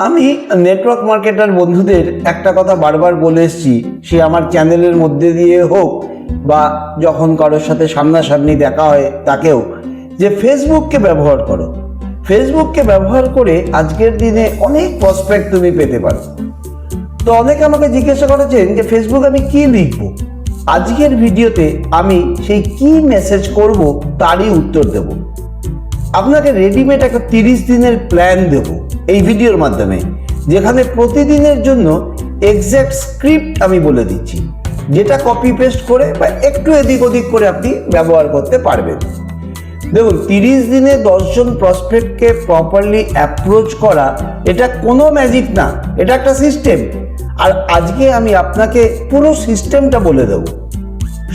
আমি network marketer বন্ধুদের একটা কথা বারবার বলে এসেছি, সে আমার চ্যানেলের মধ্যে দিয়ে হোক বা যখন কারোর সাথে সামনাসামনি দেখা হয় তাকেও, যে ফেসবুককে ব্যবহার করো। ফেসবুককে ব্যবহার করে আজকের দিনে অনেক প্রসপেক্ট তুমি পেতে পারো। তো অনেকে আমাকে জিজ্ঞাসা করেছেন যে ফেসবুক আমি কি লিখবো। আজকের ভিডিওতে আমি সেই কি মেসেজ করব তারই উত্তর দেব। আপনাকে রেডিমেড একটা 30 দিনের প্ল্যান দেব এই ভিডিওর মাধ্যমে, যেখানে প্রতিদিনের জন্য এক্স্যাক্ট স্ক্রিপ্ট আমি বলে দিচ্ছি, যেটা কপি পেস্ট করে বা একটু এদিক ওদিক করে আপনি ব্যবহার করতে পারবেন। দেখুন, 30 দিনে 10 জন প্রসপেক্টকে প্রপারলি অ্যাপ্রোচ করা এটা কোনো ম্যাজিক না, এটা একটা সিস্টেম। আর আজকে আমি আপনাকে পুরো সিস্টেমটা বলে দেব।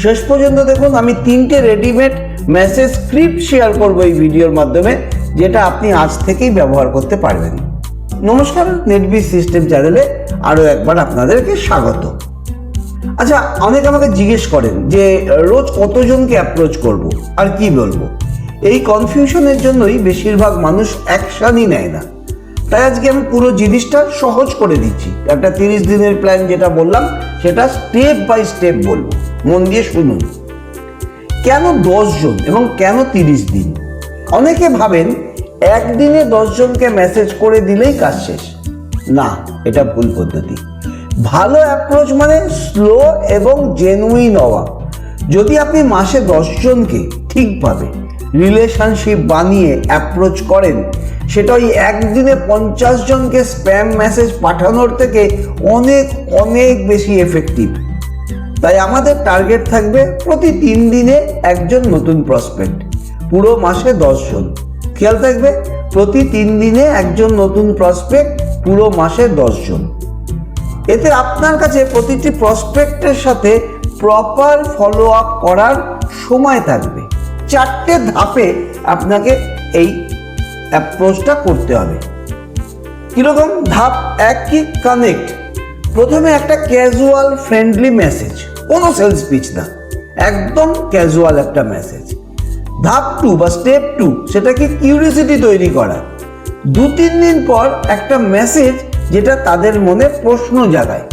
শেষ পর্যন্ত দেখুন, আমি 3টে রেডিমেড মেসেজ স্ক্রিপ্ট শেয়ার করব এই ভিডিওর মাধ্যমে, যেটা আপনি আজ থেকেই ব্যবহার করতে পারবেন। নমস্কার, নেটবিজ সিস্টেম চ্যানেলে আরও একবার আপনাদেরকে স্বাগত। আচ্ছা, অনেকে আমাকে জিজ্ঞেস করেন যে রোজ কতজনকে অ্যাপ্রোচ করব আর কি বলবো। এই কনফিউশনের জন্যই বেশিরভাগ মানুষ অ্যাকশনই নেয় না। তাই আজকে আমি পুরো জিনিসটা সহজ করে দিচ্ছি। একটা 30 দিনের প্ল্যান যেটা বললাম সেটা স্টেপ বাই স্টেপ বলবো, মন দিয়ে শুনুন। কেন 10 জন এবং কেন 30 দিন? অনেকে ভাবেন একদিনে 10 জনকে মেসেজ করে দিলেই কাজ শেষ। না, এটা ভুল পদ্ধতি। ভালো অ্যাপ্রোচ মানে স্লো এবং জেনুইন হওয়া। যদি আপনি মাসে 10 জনকে ঠিকভাবে রিলেশনশিপ বানিয়ে অ্যাপ্রোচ করেন, সেটা ওই একদিনে 50 জনকে স্প্যাম মেসেজ পাঠানোর থেকে অনেক অনেক বেশি এফেক্টিভ। তাই আমাদের টার্গেট থাকবে প্রতি 3 দিনে একজন নতুন প্রসপেক্ট, পুরো মাসে 10 জন। খেয়াল থাকবে, প্রতি 3 দিনে একজন নতুন প্রসপেক্ট, পুরো মাসে 10 জন। এতে আপনার কাছে প্রতিটি প্রসপেক্টের সাথে প্রপার ফলো আপ করার সময় থাকবে। 4টে ধাপে আপনাকে এই অ্যাপ্রোচটা করতে হবে। কিরকম? ধাপ 1 কি? কানেক্ট। প্রথমে একটা ক্যাজুয়াল ফ্রেন্ডলি মেসেজ, কোনো সেলস পিচ না, একদম ক্যাজুয়াল একটা মেসেজ। ধাপ 2 বা স্টেপ 2, সেটা কি? কিউরিওসিটি তৈরি করা। 2-3 দিন পর একটা মেসেজ যেটা তাদের মনে প্রশ্ন জাগায়।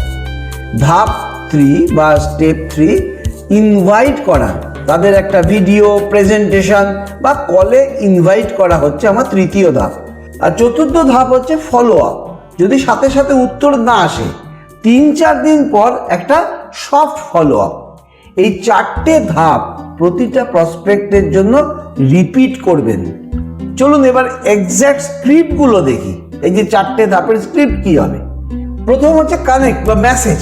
ধাপ 3 বা স্টেপ 3, ইনভাইট করা। তাদের একটা ভিডিও প্রেজেন্টেশন বা কলে ইনভাইট করা হচ্ছে আমার তৃতীয় ধাপ। আর চতুর্থ ধাপ হচ্ছে ফলো আপ। যদি সাথে সাথে উত্তর না আসে, 3-4 দিন পর একটা সফট ফলো আপ। এই 4টে ধাপ প্রতিটা প্রসপেক্টের জন্য রিপিট করবেন। চলুন এবার এক্স্যাক্ট স্ক্রিপ্টগুলো দেখি। এই যে 4টে ধাপের স্ক্রিপ্ট কি হবে। প্রথম হচ্ছে কানেক্ট বা মেসেজ।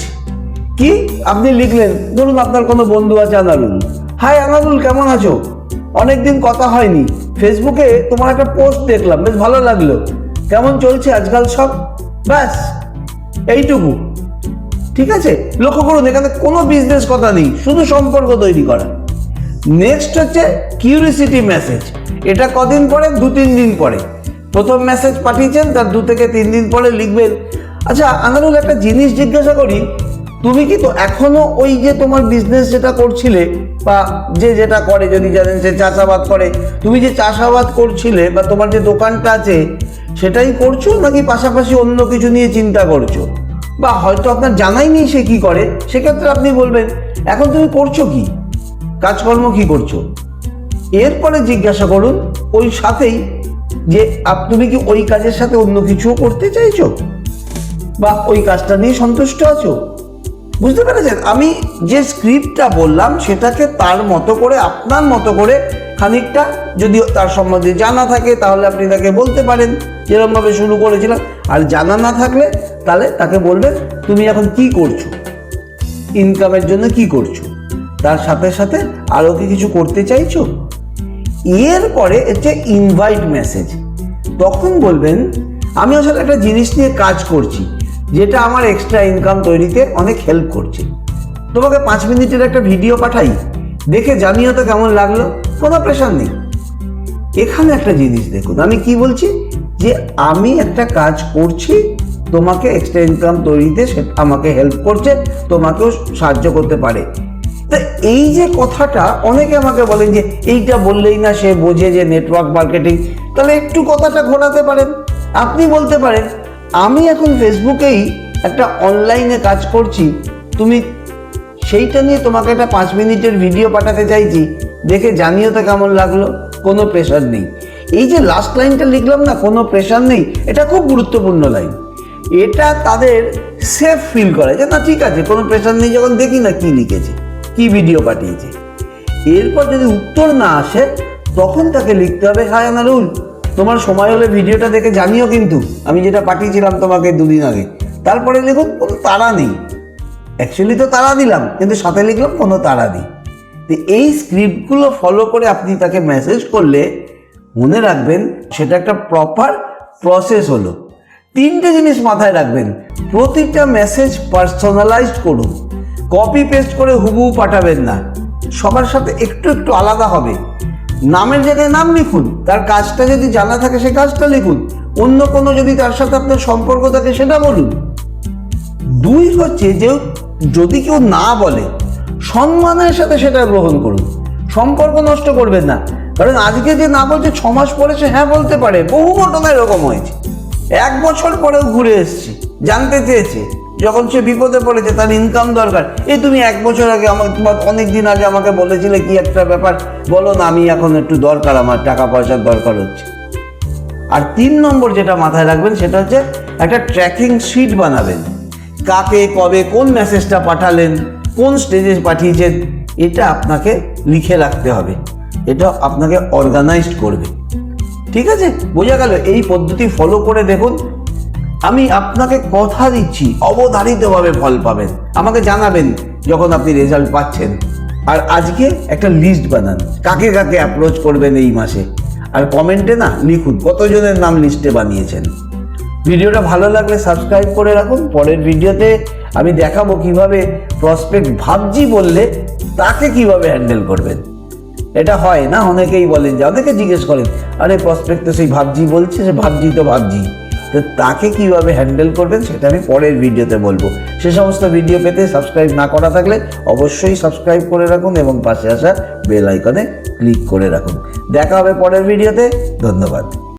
কি? আপনি লিখলেন, ধরুন আপনার কোনো বন্ধু আছে আনারুল। হাই আনারুল, কেমন আছো? অনেকদিন কথা হয়নি, ফেসবুকে তোমার একটা পোস্ট দেখলাম, বেশ ভালো লাগলো। কেমন চলছে আজকাল সব? ব্যাস এইটুকু। ঠিক আছে? লক্ষ্য করুন, এখানে কোনো বিজনেস কথা নেই, শুধু সম্পর্ক তৈরি করা। নেক্সট হচ্ছে কিউরিওসিটি মেসেজ। এটা কদিন পরে? 2-3 দিন পরে। প্রথম মেসেজ পাঠিয়েছেন, তার 2 থেকে 3 দিন পরে লিখবেন, আচ্ছা আনারুল, একটা জিনিস জিজ্ঞাসা করি, তুমি কি তো এখনো ওই যে তোমার বিজনেস যেটা করছিলে বা যেটা করে, যদি জানেন সে চাষাবাদ করে, তুমি যে চাষাবাদ করছিলে বা তোমার যে দোকানটা আছে সেটাই করছো, নাকি পাশাপাশি অন্য কিছু নিয়ে চিন্তা করছো? বা হয়তো আপনার জানাই নেই সে কি করে। সেক্ষেত্রে আপনি বলবেন, এখন তুমি করছো কি, কাজকর্ম কি করছো? এরপরে জিজ্ঞাসা করুন ওই সাথেই যে তুমি কি ওই কাজের সাথে অন্য কিছুও করতে চাইছো বা ওই কাজটা নিয়ে সন্তুষ্ট আছো? বুঝতে পেরেছেন? আমি যে স্ক্রিপ্টটা বললাম সেটাকে তার মতো করে, আপনার মতো করে খানিকটা, যদি তার সম্বন্ধে জানা থাকে তাহলে আপনি তাকে বলতে পারেন যেরকমভাবে শুরু করেছিলাম। আর জানা না থাকলে তাহলে তাকে বলবেন, তুমি এখন কি করছো, ইনকামের জন্য কি করছো, তার সাথে সাথে আরও কি কিছু করতে চাইছো? এরপরে হচ্ছে ইনভাইট মেসেজ। তখন বলবেন, আমি আসলে একটা জিনিস নিয়ে কাজ করছি যেটা আমার এক্সট্রা ইনকাম তৈরিতে অনেক হেল্প করছে। তোমাকে 5 মিনিটের একটা ভিডিও পাঠাই, দেখে জানিও তো কেমন লাগলো। কোনো প্রেশার নেই। এখানে একটা জিনিস দেখুন, আমি কি বলছি, যে আমি একটা কাজ করছি, তোমাকে এক্সট্রা ইনকাম তৈরিতে সেটা আমাকে হেল্প করছে, তোমাকেও সাহায্য করতে পারে। তা এই যে কথাটা, অনেকে আমাকে বলেন যে এইটা বললেই না সে বোঝে যে নেটওয়ার্ক মার্কেটিং। তাহলে একটু কথাটা ঘোরাতে পারেন। আপনি বলতে পারেন, আমি এখন ফেসবুকেই একটা অনলাইনে কাজ করছি, তুমি সেইটা নিয়ে তোমাকে একটা 5 মিনিটের ভিডিও পাঠাতে চাইছি, দেখে জানিও তো কেমন লাগলো। কোনো প্রেশার নেই। এই যে লাস্ট লাইনটা লিখলাম না, কোনো প্রেশার নেই, এটা খুব গুরুত্বপূর্ণ লাইন। এটা তাদের সেফ ফিল করে যে না ঠিক আছে, কোনো প্রেশার নেই, যখন দেখি না কি লিখেছে, কি ভিডিও পাঠিয়েছে। এরপর যদি উত্তর না আসে তখন তাকে লিখতে হবে, হাই আনারুল, তোমার সময় হলে ভিডিওটা দেখে জানিও কিন্তু, আমি যেটা পাঠিয়েছিলাম তোমাকে 2 দিন আগে। তারপরে লিখুন কোনো তাড়া নেই। অ্যাকচুয়ালি তো তাড়া দিলাম, কিন্তু সাথে লিখলাম কোনো তাড়া নেই। তো এই স্ক্রিপ্টগুলো ফলো করে আপনি তাকে মেসেজ করলে মনে রাখবেন সেটা একটা প্রপার প্রসেস হলো। 3টে জিনিস মাথায় রাখবেন। প্রতিটা মেসেজ পার্সোনালাইজড করুন, কপি পেস্ট করে হুবহু পাঠাবেন না, সবার সাথে একটু একটু আলাদা হবে। নামের জায়গায় নাম লিখুন, তার কাজটা যদি জানা থাকে সে কাজটা লিখুন, অন্য কোনো যদি তার সাথে আপনার সম্পর্ক থাকে সেটা বলুন। 2 হচ্ছে যে যদি কেউ না বলে সম্মানের সাথে সেটা গ্রহণ করুন, সম্পর্ক নষ্ট করবেন না। কারণ আজকে যে না বলছে 6 মাস পরে সে হ্যাঁ বলতে পারে, বহু ঘটনা এরকম হয়েছে। 1 বছর পরেও ঘুরে এসছে, জানতে চেয়েছে, যখন সে বিপদে পড়েছে, তার ইনকাম দরকার, এই তুমি 1 বছর আগে আমাকে, অনেক দিন আগে আমাকে বলেছিলে কি একটা ব্যাপার, বলো না, আমি এখন একটু দরকার, আমার টাকা পয়সার দরকার হচ্ছে। আর 3 নম্বর যেটা মাথায় রাখবেন সেটা হচ্ছে একটা ট্র্যাকিং শিট বানাবেন। কাকে কবে কোন মেসেজটা পাঠালেন, কোন স্টেজে পাঠিয়েছেন, এটা আপনাকে লিখে রাখতে হবে। এটা আপনাকে অর্গানাইজড করবে। ঠিক আছে, বোঝা গেল? এই পদ্ধতি ফলো করে দেখুন, আমি আপনাকে কথা দিচ্ছি অবধারিতভাবে ফল পাবেন। আমাকে জানাবেন যখন আপনি রেজাল্ট পাচ্ছেন। আর আজকে একটা লিস্ট বানান, কাকে কাকে অ্যাপ্রোচ করবেন এই মাসে, আর কমেন্টে না লিখুন কতজনের নাম লিস্টে বানিয়েছেন। ভিডিওটা ভালো লাগলে সাবস্ক্রাইব করে রাখুন। পরের ভিডিওতে আমি দেখাবো কিভাবে প্রসপেক্ট ভাবছি বললে তাকে কিভাবে হ্যান্ডেল করবেন। এটা হয় না, অনেকেই বলেন, যে অনেকে জিজ্ঞেস করেন, আরে প্রসপেক্ট তো সেই ভাবছি বলছে, সে ভাবছি তো ভাবছি, তো তাকে কিভাবে হ্যান্ডেল করবেন সেটা আমি পরের ভিডিওতে বলবো। সে সমস্ত ভিডিও পেতে সাবস্ক্রাইব না করা থাকলে অবশ্যই সাবস্ক্রাইব করে রাখুন এবং পাশে আসা বেল আইকনে ক্লিক করে রাখুন। দেখা হবে পরের ভিডিওতে। ধন্যবাদ।